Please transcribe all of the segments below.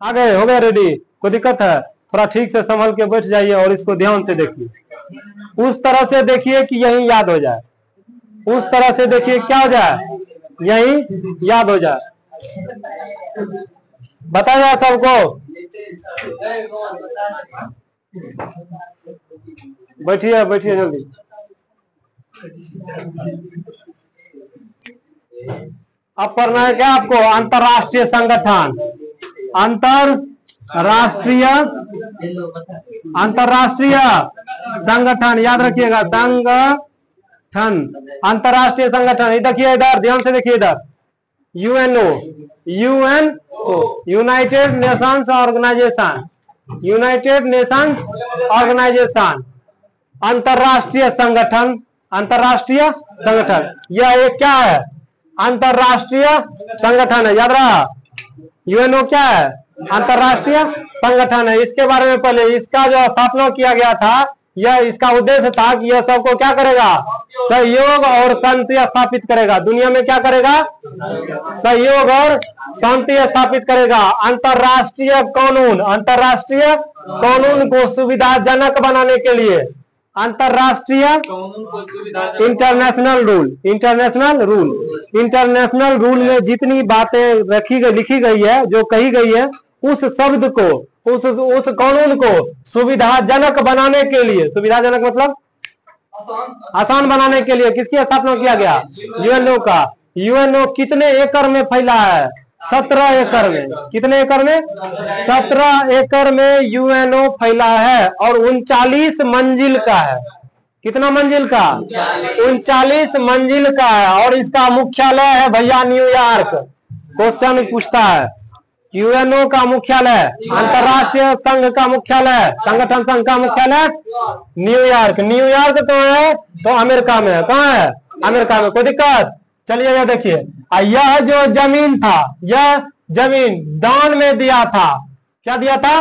आ गए, हो गए रेडी? कोई दिक्कत है? थोड़ा ठीक से संभल के बैठ जाइए और इसको ध्यान से देखिए। उस तरह से देखिए कि यही याद हो जाए, उस तरह से देखिए क्या हो जाए, यही याद हो जाए। बताया सबको? बैठिए बैठिए जल्दी। अब पढ़ना है क्या आपको? अंतरराष्ट्रीय संगठन, अंतरराष्ट्रीय अंतरराष्ट्रीय संगठन, याद रखिएगा, संगठन, अंतरराष्ट्रीय संगठन। देखिए इधर ध्यान से देखिए, इधर UNO, UNO, United Nations Organisation, United Nations Organisation, अंतरराष्ट्रीय संगठन, अंतरराष्ट्रीय संगठन। यह एक क्या है? अंतरराष्ट्रीय संगठन है, याद रहा। यूएनओ क्या है? अंतरराष्ट्रीय संगठन है। इसके बारे में पहले इसका जो स्थापना किया गया था, यह इसका उद्देश्य था कि यह सबको क्या करेगा? सहयोग और शांति स्थापित करेगा। दुनिया में क्या करेगा? सहयोग और शांति स्थापित करेगा। अंतरराष्ट्रीय कानून, अंतरराष्ट्रीय कानून को सुविधाजनक बनाने के लिए, अंतरराष्ट्रीय international rule, international rule, international rule में जितनी बातें लिखी गई है, जो कही गई है, उस शब्द को, उस कानून को सुविधाजनक बनाने के लिए, सुविधाजनक मतलब आसान बनाने के लिए किसकी स्थापना किया गया? यूएनओ का। यूएनओ कितने एकड़ में फैला है? 17 एकड़ में। कितने एकड़ में? 17 एकड़ में यूएनओ फैला है और 39 मंजिल का है। कितना मंजिल का? 39 मंजिल का है। और इसका मुख्यालय है भैया न्यूयॉर्क। क्वेश्चन पूछता है, यूएनओ का मुख्यालय, अंतरराष्ट्रीय संघ का मुख्यालय, संगठन संघ का मुख्यालय न्यूयॉर्क। न्यूयॉर्क तो है तो अमेरिका में है। कहाँ है? अमेरिका में। कोई दिक्कत? चलिए यह देखिए, यह जो जमीन था, यह जमीन दान में दिया था। क्या दिया था?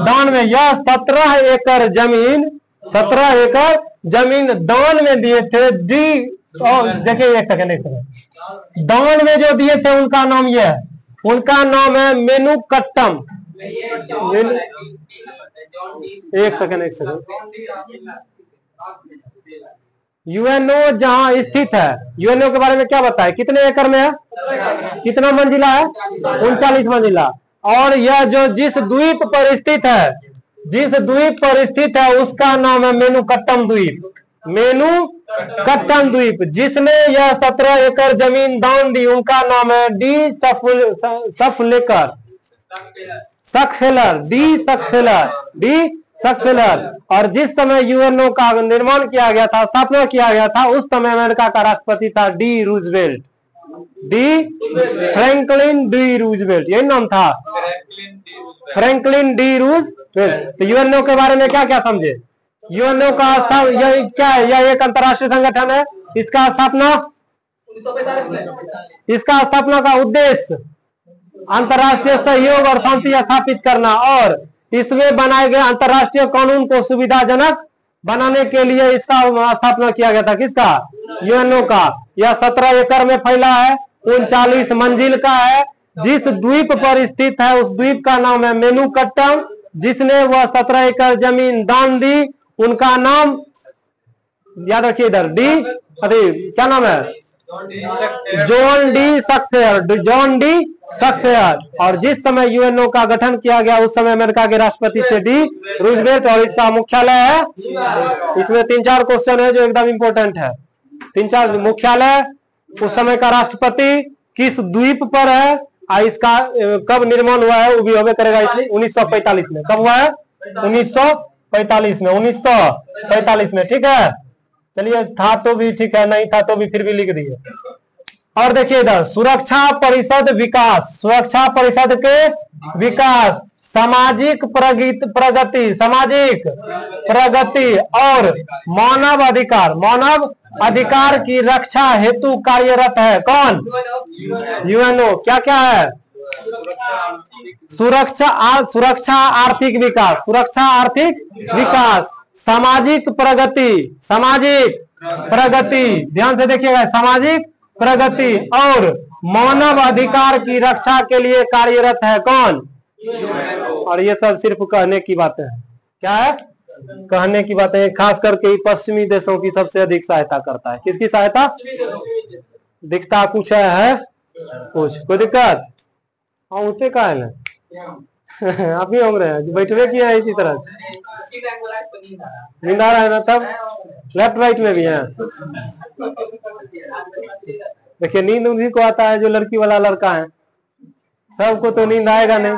दान में। यह 17 एकड़ जमीन, 17 एकड़ जमीन दान में दिए थे। देखिए एक सेकंड, दान में जो दिए थे उनका नाम यह है, उनका नाम है मेनुकट्टम। एक सेकंड, यूएनओ जहां स्थित है, यूएनओ के बारे में क्या बताए? कितने एकड़ में है? कितना मंजिला है? 39 मंजिला। और यह जो जिस द्वीप पर स्थित है, जिस द्वीप पर स्थित है, उसका नाम है मेनुकट्टम द्वीप। मेनुकट्टम द्वीप। जिसने यह 17 एकड़ जमीन दान दी, उनका नाम है डी सक्सेलर। और जिस समय यूएनओ का निर्माण किया गया था, स्थापना किया गया था, उस समय अमेरिका का राष्ट्रपति था D Roosevelt, Franklin D Roosevelt, यही नाम था, फ्रैंकलिन डी रूजवेल्ट। तो यूएनओ के बारे में क्या क्या समझे? यूएनओ का यह क्या है? यह एक अंतरराष्ट्रीय संगठन है। इसका स्थापना का उद्देश्य अंतरराष्ट्रीय सहयोग और शांति स्थापित करना, और इसमें बनाए गए अंतरराष्ट्रीय कानून को सुविधाजनक बनाने के लिए इसका स्थापना किया गया था। किसका? यूएनओ का। यह 17 एकड़ में फैला है, 39 मंजिल का है। जिस द्वीप पर स्थित है, उस द्वीप का नाम है मेनुकट्टम। जिसने वह 17 एकड़ जमीन दान दी, उनका नाम याद रखिए, इधर क्या नाम है? जॉन डी सक्सेयर। और जिस समय यूएनओ का गठन किया गया, उस समय अमेरिका के राष्ट्रपति थे डी रूजवेल्ट, और इसका मुख्यालय है, इसमें 3-4 क्वेश्चन है जो एकदम इंपॉर्टेंट है। 3-4 मुख्यालय, उस समय का राष्ट्रपति, किस द्वीप पर है, इसका कब निर्माण हुआ है, वो भी हमें करेगा, इसलिए 1945 में। कब हुआ है? 1945 में। 1945 में, ठीक है। चलिए, था तो भी ठीक है, नहीं था तो भी फिर भी लिख दिए। और देखिए इधर सुरक्षा परिषद विकास, सुरक्षा परिषद के विकास, सामाजिक प्रगति, सामाजिक प्रगति और मानव अधिकार की रक्षा हेतु कार्यरत है। कौन? यूएनओ। क्या क्या है? सुरक्षा आर्थिक विकास, सुरक्षा आर्थिक विकास, सामाजिक प्रगति, ध्यान से देखिएगा, सामाजिक प्रगति और मानव अधिकार की रक्षा के लिए कार्यरत है। कौन? और ये सब सिर्फ कहने की बातें हैं। क्या है? कहने की बातें। खास करके पश्चिमी देशों की सबसे अधिक सहायता करता है। किसकी सहायता? दिखता कुछ है कुछ। कोई दिक्कत? हाँ उठे का है ना आप ही होंगे बैठवे किया है इसी तरह। नींद आ रहा है ना? तब लेफ्ट राइट में भी है। देखिए नींद उन्हीं को आता है जो लड़की वाला लड़का है, सबको तो नींद आएगा नहीं।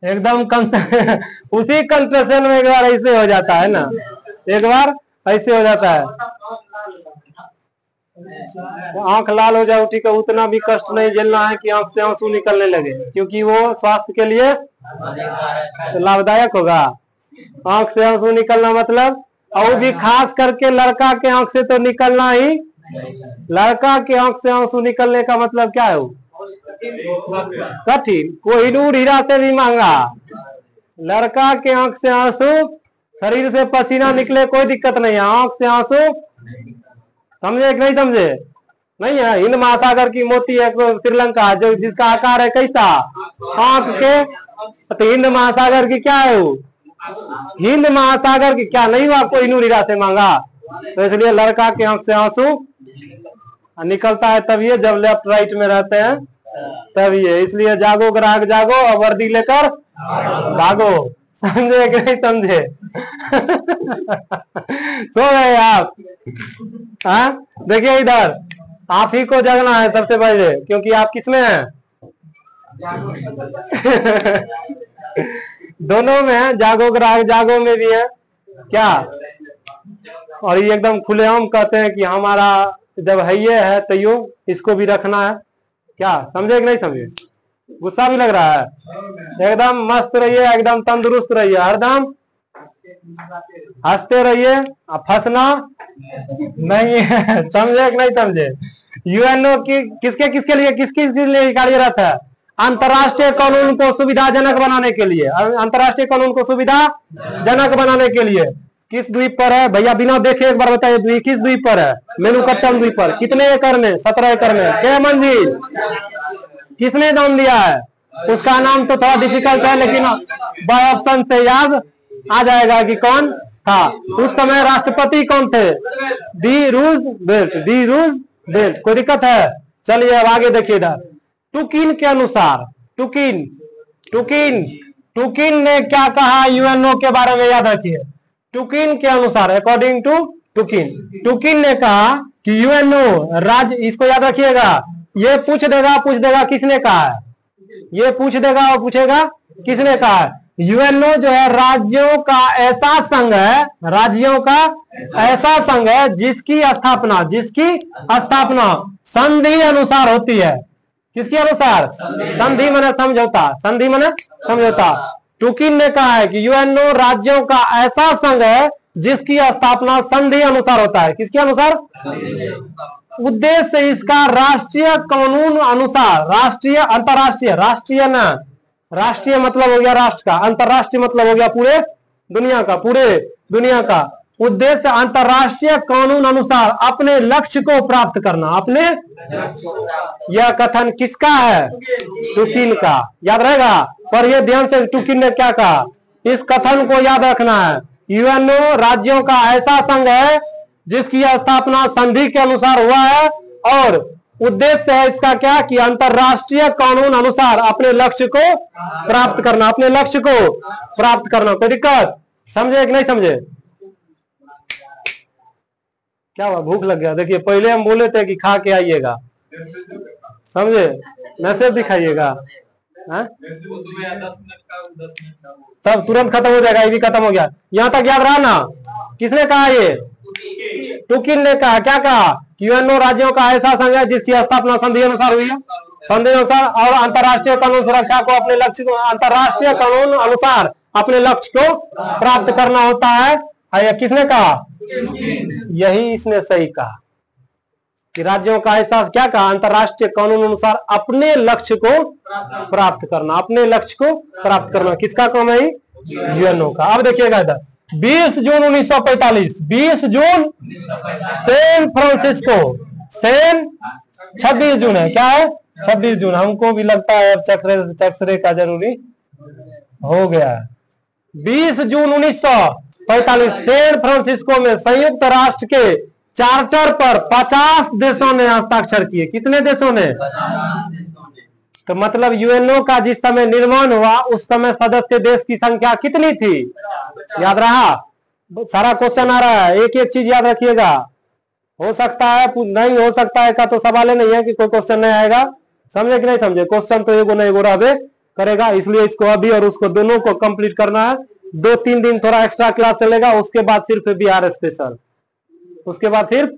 एकदम उसी कंसेंट्रेशन में एक बार ऐसे हो जाता है ना, एक बार ऐसे हो जाता है। आंख लाल हो जाए ठीक है, उतना भी कष्ट नहीं झेलना है कि आंख से आंसू निकलने लगे, क्योंकि वो स्वास्थ्य के लिए तो लाभदायक होगा। आंख से आंसू निकलना मतलब, और भी खास करके लड़का के आंख से तो निकलना ही, लड़का के आंख से आंसू निकलने का मतलब क्या है? कठिन, कोहिनूर हीरा से भी महंगा। लड़का के आंख से आंसू, शरीर से पसीना निकले कोई दिक्कत नहीं है, आंख से आंसू समझे कि नहीं समझे? नहीं है। हिंद महासागर की मोती है श्रीलंका, जो जिसका आकार है कैसा? आंख के। तो हिंद महासागर की क्या है वो? हिंद महासागर की क्या नहीं हुआ कोहिनूर हीरा से मांगा? तो इसलिए लड़का के आंख से आंसू निकलता है तब ये जब लेफ्ट राइट में रहते हैं तब ये। इसलिए जागो ग्राहक जागो और वर्दी लेकर भागो। समझे कि नहीं समझे? सो गए आप? हाँ देखिए इधर, आप ही को जगना है सबसे पहले, क्योंकि आप किसमें हैं? दोनों में है, जागो ग्राहक जागो में भी है क्या। और ये एकदम खुलेआम कहते हैं कि हमारा जब है ये है तो यो इसको भी रखना है क्या। समझे कि नहीं समझे? गुस्सा भी लग रहा है? एकदम मस्त रहिए, एकदम तंदुरुस्त रहिए, हरदम हंसते रहिए, फंसना नहीं है। समझे कि नहीं समझे? यूएनओ की किसके लिए कार्यरत है? अंतर्राष्ट्रीय कानून को सुविधाजनक बनाने के लिए। अंतर्राष्ट्रीय कानून को सुविधाजनक बनाने के लिए किस द्वीप पर है भैया? बिना देखे एक बार बताइए, द्वीप किस द्वीप पर है? मेनुकट्टम द्वीप पर। कितने एकड़ में? 17 एकड़ में। क्या मंजिल? किसने नाम दिया है? उसका नाम तो थोड़ा डिफिकल्ट है, लेकिन बाय ऑप्शन से याद आ जाएगा कि कौन था। उस समय राष्ट्रपति कौन थे? D Roosevelt. कोई दिक्कत है? चलिए अब आगे देखिए इधर। टुकिन के अनुसार, टुकिन ने क्या कहा यूएनओ के बारे में? याद रखिए, टुकिन के अनुसार, अकॉर्डिंग टू टुकिन ने कहा कि यूएनओ राज्य, इसको याद रखिएगा, ये पूछ देगा किसने कहा है, ये पूछ देगा और पूछेगा किसने कहा है। यूएनओ जो है राज्यों का ऐसा संघ है, राज्यों का ऐसा संघ है जिसकी स्थापना संधि अनुसार होती है। किसके अनुसार? संधि माने समझौता। टुकिन ने कहा है कि यूएनओ राज्यों का ऐसा संघ है जिसकी स्थापना संधि अनुसार होता है। किसके अनुसार? उद्देश्य इसका राष्ट्रीय कानून अनुसार, राष्ट्रीय मतलब हो गया राष्ट्र का, अंतरराष्ट्रीय मतलब हो गया पूरे दुनिया का। उद्देश्य अंतरराष्ट्रीय कानून अनुसार अपने लक्ष्य को प्राप्त करना। यह कथन किसका है? टुकिन का। याद रहेगा, पर ये ध्यान से, टुकिन ने क्या कहा, इस कथन को याद रखना है। यूएनओ राज्यों का ऐसा संघ है जिसकी स्थापना संधि के अनुसार हुआ है, और उद्देश्य है इसका क्या कि अंतरराष्ट्रीय कानून अनुसार अपने लक्ष्य को प्राप्त करना। कोई दिक्कत? समझे कि नहीं समझे? क्या हुआ? भूख लग गया? देखिए पहले हम बोले थे कि खा के आइएगा, समझे? मैसेज दिखाइएगा, तब तुरंत खत्म हो जाएगा। ये भी खत्म हो गया। यहाँ तक याद रहा ना? किसने कहा? ये टुकिन ने कहा। क्या कहा? यूएनओ राज्यों का ऐसा संघ है जिसकी स्थापना संधि अनुसार हुई है, और अंतरराष्ट्रीय कानून सुरक्षा को अपने लक्ष्य को, अंतरराष्ट्रीय कानून अनुसार अपने लक्ष्य को प्राप्त करना होता है। किसने कहा? यही इसने सही कहा कि राज्यों का ऐसा क्या कहा? अंतरराष्ट्रीय कानून अनुसार अपने लक्ष्य को प्राप्त करना। किसका काम है? यूएनओ का। अब देखिएगा इधर, 20 जून 1945, 20 जून सैन फ्रांसिस्को, सैन 26 जून है, क्या है 26 जून। हमको भी लगता है अब चक्रे का जरूरी हो गया। 20 जून 1945 सैन फ्रांसिस्को में संयुक्त राष्ट्र के चार्टर पर 50 देशों ने हस्ताक्षर किए। कितने देशों ने? तो मतलब यूएनओ का जिस समय निर्माण हुआ उस समय सदस्य देश की संख्या कितनी थी? याद रहा? सारा क्वेश्चन आ रहा है, एक एक चीज याद रखिएगा। हो सकता है नहीं हो सकता है का तो सवाल नहीं है कि कोई क्वेश्चन नहीं आएगा। समझे कि नहीं समझे? क्वेश्चन तो एगो ना एगो रहबे करेगा, इसलिए इसको अभी और उसको दोनों को कंप्लीट करना है। 2-3 दिन थोड़ा एक्स्ट्रा क्लास चलेगा, उसके बाद सिर्फ बिहार स्पेशल, उसके बाद सिर्फ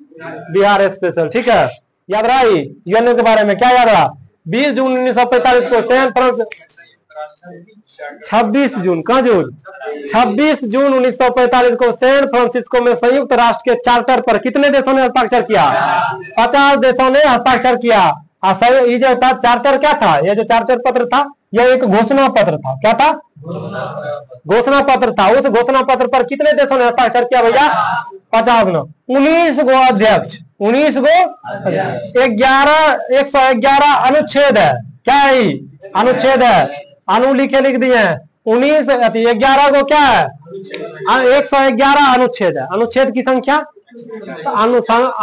बिहार स्पेशल। ठीक है, याद रहा? यूएनओ के बारे में क्या याद रहा? 20 जून 1945 को सैन फ्रांसिस्को, 26 जून का जून 26 जून 1945 को सैन फ्रांसिस्को में संयुक्त राष्ट्र के चार्टर पर कितने देशों ने हस्ताक्षर किया? 50 देशों ने हस्ताक्षर किया। ये जो था चार्टर क्या था? ये जो चार्टर पत्र था यह एक घोषणा पत्र था। क्या था? घोषणा पत्र था। उस घोषणा पत्र पर कितने देशों ने हस्ताक्षर किया भैया? 50 ने। 19 गो अध्यक्ष, 19 गो 111 अनुच्छेद है। क्या है? अनुच्छेद है। अनु लिख दिए 19 11 को क्या है? 111 अनुच्छेद है। अनुच्छेद की संख्या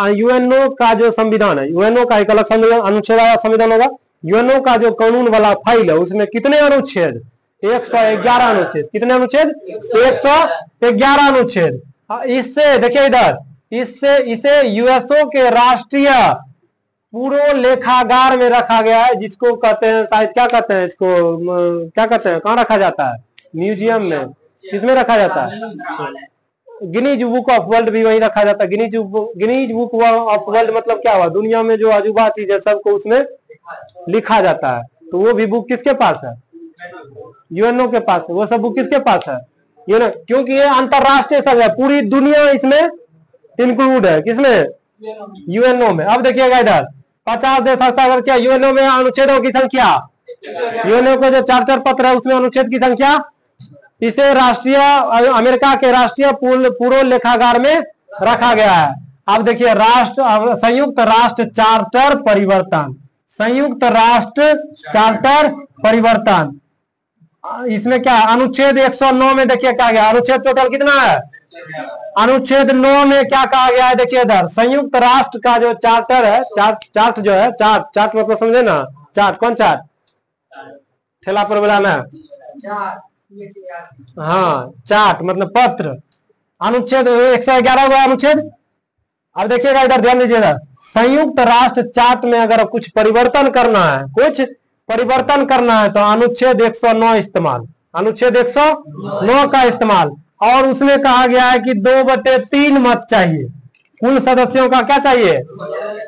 यूएनओ का जो संविधान है, यूएनओ का एक अलग संविधान, अनुच्छेद संविधान होगा। यूएनओ का जो कानून वाला फाइल है उसमें कितने अनुच्छेद? 111 अनुच्छेद। कितने अनुच्छेद? 111 अनुच्छेद। इससे देखिए इधर, इससे इसे यूएसओ के राष्ट्रीय पूरो लेखागार में रखा गया है, जिसको कहते हैं शायद क्या कहते हैं इसको, क्या कहते हैं, कहाँ रखा जाता है? म्यूजियम में। किसमें रखा जाता है? गिनीज बुक ऑफ वर्ल्ड भी वहीं रखा जाता है। गिनीज बुक ऑफ वर्ल्ड मतलब क्या हुआ? दुनिया में जो अजूबा चीज है सबको उसमें लिखा जाता है। तो वो भी बुक किसके पास है? यूएनओ के पास है। वो सब बुक किसके पास है? यूएनओ, क्योंकि ये अंतरराष्ट्रीय सब है, पूरी दुनिया इसमें इंक्लूड है। किसमें? यूएनओ में। अब देखिएगा इधर 50 देश हस्ताक्षर किया। यूएनओ में अनुच्छेदों की संख्या, यूएनओ का जो चार्टर पत्र है उसमें अनुच्छेद की संख्या, इसे राष्ट्रीय अमेरिका के राष्ट्रीय पूर्व लेखागार में रखा गया है। अब देखिए संयुक्त राष्ट्र चार्टर परिवर्तन, संयुक्त राष्ट्र चार्टर परिवर्तन, इसमें क्या अनुच्छेद 109 में देखिए क्या गया? अनुच्छेद टोटल कितना है? अनुच्छेद 9 में क्या कहा गया है? देखिए इधर संयुक्त राष्ट्र का जो चार्टर है, चार्ट जो है, चार्ट मतलब समझे ना? चार्ट, कौन चार्ट? ठेला पर बुलाना है। हाँ, चार्ट मतलब पत्र। अनुच्छेद 111 हुआ अनुच्छेद। अब देखिएगा इधर, ध्यान दीजिएगा, संयुक्त राष्ट्र चार्ट में अगर कुछ परिवर्तन करना है, कुछ परिवर्तन करना है तो अनुच्छेद 109 इस्तेमाल, अनुच्छेद 109 का इस्तेमाल। और उसमें कहा गया है कि 2/3 मत चाहिए। कुल सदस्यों का क्या चाहिए?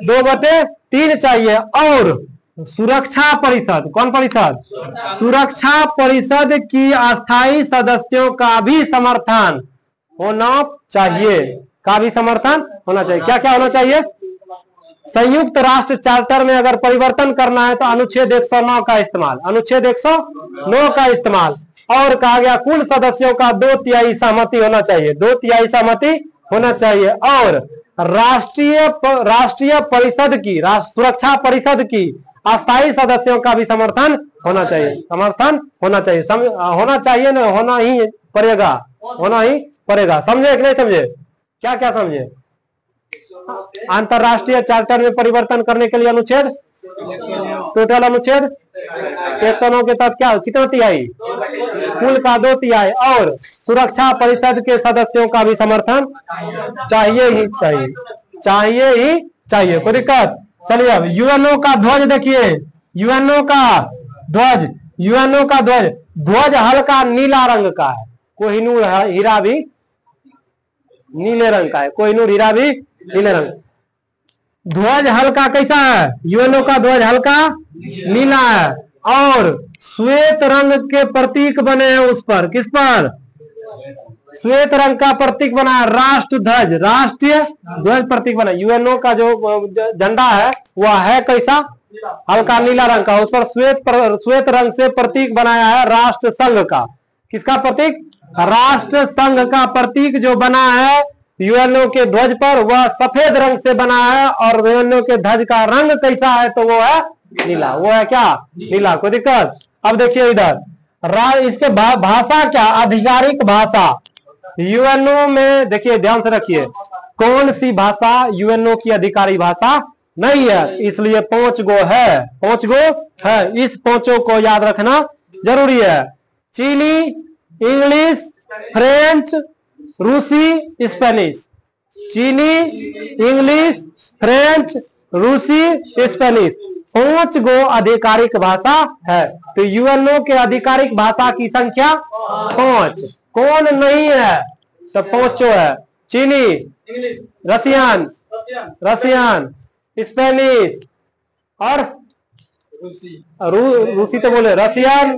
2/3 चाहिए। और सुरक्षा परिषद, कौन परिषद? सुरक्षा परिषद की अस्थायी सदस्यों का भी समर्थन होना चाहिए, का भी समर्थन होना चाहिए। क्या क्या होना चाहिए? संयुक्त राष्ट्र चार्टर में अगर परिवर्तन करना है तो अनुच्छेद 109 का इस्तेमाल, अनुच्छेद 109 का इस्तेमाल। और कहा गया कुल सदस्यों का 2/3 सहमति होना चाहिए, 2/3 सहमति होना चाहिए। और राष्ट्रीय परिषद की, सुरक्षा परिषद की अस्थायी सदस्यों का भी समर्थन होना चाहिए, समर्थन होना चाहिए। होना चाहिए ना, होना ही पड़ेगा, होना ही पड़ेगा। समझे कि नहीं समझे? क्या क्या समझे? अंतरराष्ट्रीय चार्टर में परिवर्तन करने के लिए अनुच्छेद, टोटल अनुच्छेद 109 के तहत क्या, कितना तिहाई? कुल का 2/3। और सुरक्षा परिषद के सदस्यों का भी समर्थन चाहिए ही चाहिए, चाहिए ही चाहिए। कोई दिक्कत? चलिए अब यूएनओ का ध्वज देखिए, यूएनओ का ध्वज, यूएनओ का ध्वज, ध्वज हल्का नीला रंग का है। कोहिनूर हीरा भी नीले रंग का है, कोहिनूर हीरा भी नीले रंग। ध्वज हल्का कैसा है? यूएनओ का ध्वज हल्का नीला है। और श्वेत रंग के प्रतीक बने हैं उस पर। किस पर? श्वेत रंग का प्रतीक बना है राष्ट्र ध्वज, राष्ट्रीय ध्वज प्रतीक बना। यूएनओ का जो झंडा है वह है कैसा? हल्का नीला रंग का। उस पर श्वेत रंग से प्रतीक बनाया है राष्ट्र संघ का। किसका प्रतीक? राष्ट्र संघ का प्रतीक जो बना है यूएनओ के ध्वज पर वह सफेद रंग से बना है, और यूएनओ के ध्वज का रंग कैसा है तो वो है नीला। वो है क्या? नीला। कोई दिक्कत? अब देखिए इधर इसके भाषा क्या? आधिकारिक भाषा यूएनओ में, देखिए ध्यान से रखिए, कौन सी भाषा यूएनओ की आधिकारिक भाषा नहीं है, इसलिए 5 गो है, 5 गो है। इस 5 को याद रखना जरूरी है। चीनी, इंग्लिश, फ्रेंच, रूसी, स्पेनिश। चीनी, इंग्लिश, फ्रेंच, रूसी, स्पेनिश, 5 गो आधिकारिक भाषा है। तो यूएनओ के आधिकारिक भाषा की संख्या 5। कौन नहीं है? तो 5 है। चीनी, रसियन, स्पेनिश और रूसी तो बोले, रसियन,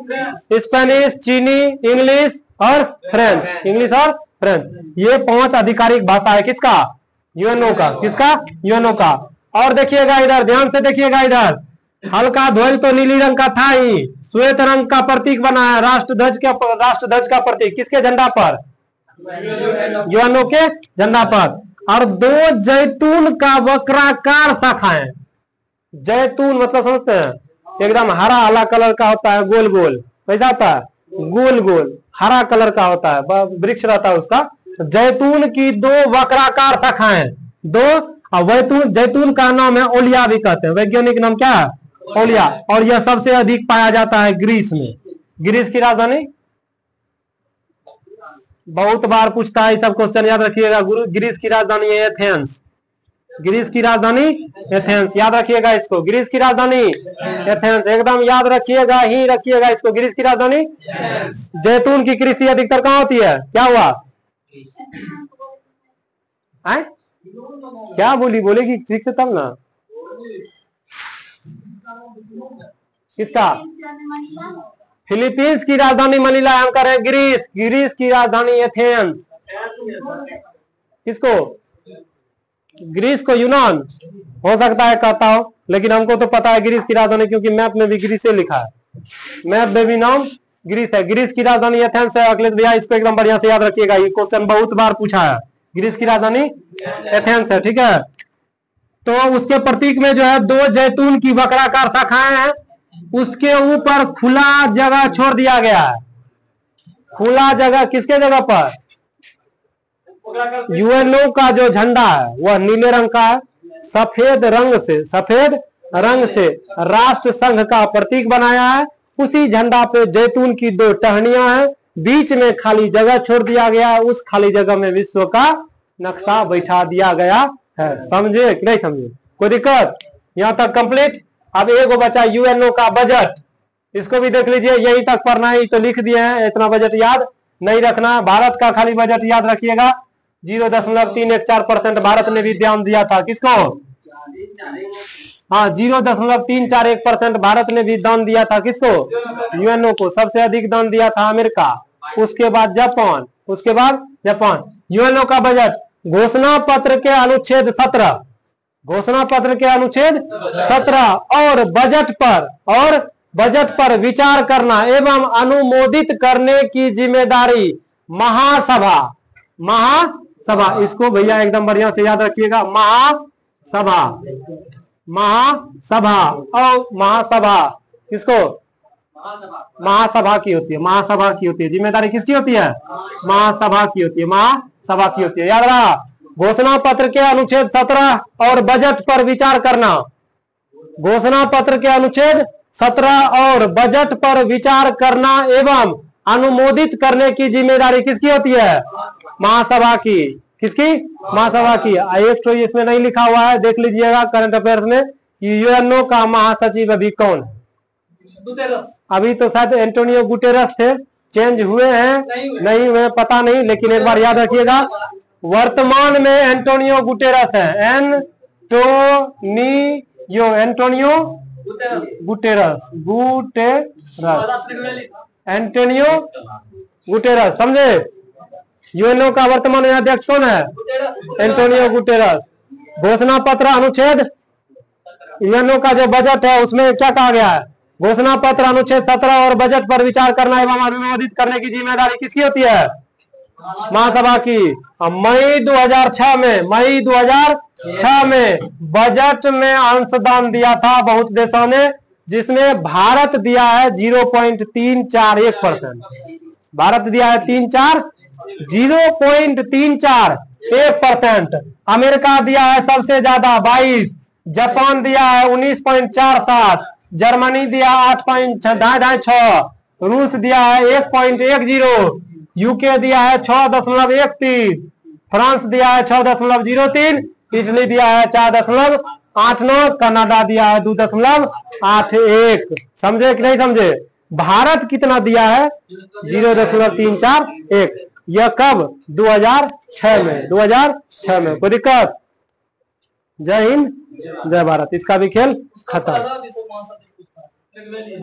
स्पेनिश, चीनी, इंग्लिश और फ्रेंच। इंग्लिश और फ्रेंच, ये 5 आधिकारिक भाषा है। किसका? यूएनओ का। किसका? यूएनओ का। और देखिएगा इधर, ध्यान से देखिएगा इधर, हल्का ध्वज तो नीली रंग का था ही, श्वेत रंग का प्रतीक बना है राष्ट्र ध्वज का प्रतीक किसके झंडा पर? यूएनओ के झंडा पर। और 2 जैतून का वक्राकार शाखाएं। जैतून मतलब समझते हैं? एकदम हरा हरा कलर का होता है, गोल गोल, कैसा होता है? गोल गोल हरा कलर का होता है, वृक्ष रहता है उसका। जैतून की 2 वक्राकार शाखाएं, 2। जैतून का नाम है ओलिया भी कहते हैं, वैज्ञानिक नाम क्या है? ओलिया। और यह सबसे अधिक पाया जाता है ग्रीस में। ग्रीस की राजधानी बहुत बार पूछता है, सब क्वेश्चन याद रखिएगा। ग्रीस की राजधानी है एथेंस। ग्रीस की राजधानी एथेंस, याद रखिएगा इसको। ग्रीस की राजधानी एथेंस, एकदम याद रखिएगा ही रखिएगा इसको। ग्रीस की राजधानी। जैतून की कृषि अधिकतर कहाँ होती है? क्या हुआ? आए? क्या बोलेगी ठीक से तब ना। किसका? फिलीपींस की राजधानी मनीला, हम कर रहे हैं ग्रीस। ग्रीस की राजधानी एथेंस। किसको? ग्रीस को यूनान हो सकता है कहता हो, लेकिन हमको तो पता है ग्रीस की राजधानी, क्योंकि मैप में भी ग्रीस से लिखा है, मैप में भी नाम ग्रीस है। ग्रीस की राजधानी एथेंस है। अखिलेश भैया इसको एकदम बढ़िया से याद रखिएगा, ये क्वेश्चन बहुत बार पूछा है। ग्रीस की राजधानी एथेंस है, ठीक है। तो उसके प्रतीक में जो है 2 जैतून की वक्राकार शाखाएं हैं, उसके ऊपर खुला जगह छोड़ दिया गया है। खुला जगह किसके जगह पर? यूएनओ का जो झंडा है वह नीले रंग का है, सफेद रंग से राष्ट्र संघ का प्रतीक बनाया है। उसी झंडा पे जैतून की 2 टहनियां हैं, बीच में खाली जगह छोड़ दिया गया है। उस खाली जगह में विश्व का नक्शा बैठा दिया गया है। समझे कि नहीं समझे? कोई दिक्कत? यहाँ तक कंप्लीट। अब एगो बचा यूएनओ का बजट, इसको भी देख लीजिए। यही तक पढ़ना है तो लिख दिए हैं, इतना बजट याद नहीं रखना। भारत का खाली बजट याद रखिएगा, 0.314% भारत ने भी ध्यान दिया था। किसको? हाँ, 0.341% भारत ने भी दान दिया था। किसको? यूएनओ को। सबसे अधिक दान दिया था अमेरिका, उसके बाद जापान। यूएनओ का बजट घोषणा पत्र के अनुच्छेद 17 और बजट पर विचार करना एवं अनुमोदित करने की जिम्मेदारी महासभा। इसको भैया एकदम बढ़िया से याद रखिएगा। महासभा किसको? महासभा की होती है। जिम्मेदारी किसकी होती है? महासभा की होती है। याद रहा, घोषणा पत्र के अनुच्छेद 17 और बजट पर विचार करना। घोषणा पत्र के अनुच्छेद 17 और बजट पर विचार करना एवं अनुमोदित करने की जिम्मेदारी किसकी होती है? महासभा की। किसकी? महासभा की। एक तो इसमें नहीं लिखा हुआ है, देख लीजिएगा करंट अफेयर्स में कि यूएनओ का महासचिव अभी कौन है? अभी तो शायद एंटोनियो गुटेरस थे, चेंज हुए हैं नहीं हुए पता नहीं, लेकिन एक बार याद रखिएगा वर्तमान में एंटोनियो गुटेरस है। एंटोनियो गुटेरस, समझे? यूएनओ का वर्तमान अध्यक्ष कौन है? Antonio Guterres. घोषणा पत्र अनुच्छेद, यूएनओ का जो बजट है उसमें क्या कहा गया है? घोषणा पत्र अनुच्छेद 17 और बजट पर विचार करना एवं अनुमोदित करने की जिम्मेदारी किसकी होती है? महासभा की। मई 2006 में बजट में अंशदान दिया था बहुत देशों ने, जिसमें भारत दिया है 0.341%। भारत दिया है 0.341%। अमेरिका दिया है सबसे ज्यादा 22, जापान दिया है 19.47, जर्मनी दिया 8.26, रूस दिया है 1.10, यूके दिया है 6.13, फ्रांस दिया है 6.03, इटली दिया है 4.89, कनाडा दिया है 2.81। समझे कि नहीं समझे? भारत कितना दिया है? 0.341। यह कब? 2006 में। 2006 में। कोई दिक्कत? जय हिंद, जय भारत। इसका भी खेल खत्म।